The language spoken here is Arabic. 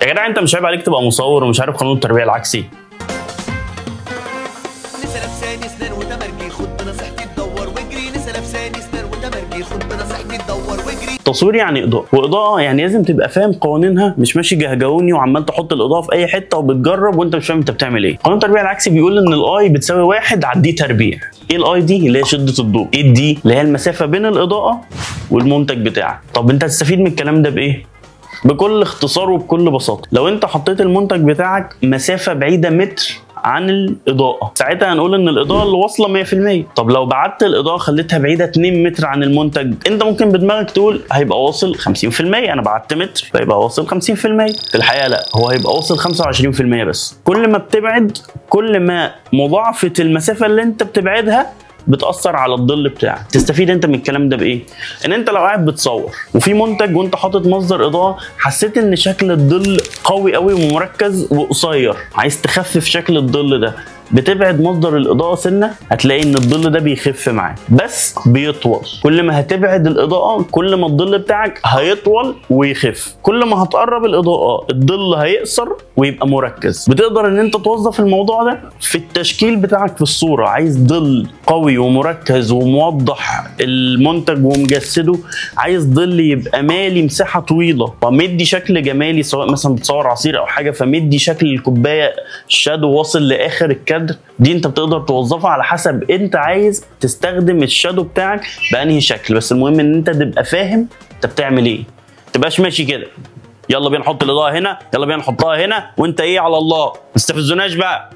يا جدع انت مش عيب عليك تبقى مصور ومش عارف قانون التربيع العكسي؟ لسه لابساني سنان وتمرجي، خد بنصيحتي تدور واجري. لسه لابساني سنان وتمرجي، خد بنصيحتي تدور واجري. تصوير يعني اضاءه، واضاءه يعني لازم تبقى فاهم قوانينها، مش ماشي جهجوني وعمال تحط الاضاءه في اي حته وبتجرب وانت مش فاهم انت بتعمل ايه. قانون التربيع العكسي بيقول ان الاي بتساوي 1 على الدي تربيع. ايه الاي دي؟ اللي هي شده الضوء. ايه الدي؟ اللي هي المسافه بين الاضاءه والمنتج بتاعك. طب انت هتستفيد من الكلام ده بايه؟ بكل اختصار وبكل بساطه، لو انت حطيت المنتج بتاعك مسافه بعيده متر عن الاضاءه، ساعتها هنقول ان الاضاءه اللي واصله 100%. طب لو بعدت الاضاءه خليتها بعيده 2 متر عن المنتج، انت ممكن بدماغك تقول هيبقى واصل 50%، انا بعدت متر فيبقى واصل 50%. في الحقيقه لا، هو هيبقى واصل 25% بس. كل ما بتبعد كل ما مضاعفه المسافه اللي انت بتبعدها بتأثر على الظل بتاعك. تستفيد انت من الكلام ده بايه؟ ان انت لو قاعد بتصور وفي منتج وانت حاطط مصدر اضاءه، حسيت ان شكل الظل قوي قوي ومركز وقصير، عايز تخفف شكل الظل ده، بتبعد مصدر الاضاءه سنه، هتلاقي ان الظل ده بيخف معاك بس بيطول. كل ما هتبعد الاضاءه كل ما الظل بتاعك هيطول ويخف. كل ما هتقرب الاضاءه الظل هيقصر ويبقى مركز. بتقدر ان انت توظف الموضوع ده في التشكيل بتاعك في الصوره. عايز ظل قوي ومركز وموضح المنتج ومجسده، عايز ظل يبقى مالي مساحه طويله فمدي شكل جمالي، سواء مثلا بتصور عصير او حاجه فمدي شكل الكوبايه الشادو واصل لاخر الكادر. دي انت بتقدر توظفها على حسب انت عايز تستخدم الشادو بتاعك بانهي شكل. بس المهم ان انت تبقى فاهم انت بتعمل ايه، ما تبقاش ماشي كده يلا بينا نحط الاضاءه هنا، يلا بينا نحطها هنا، وانت ايه على الله، ما تستفزوناش بقى.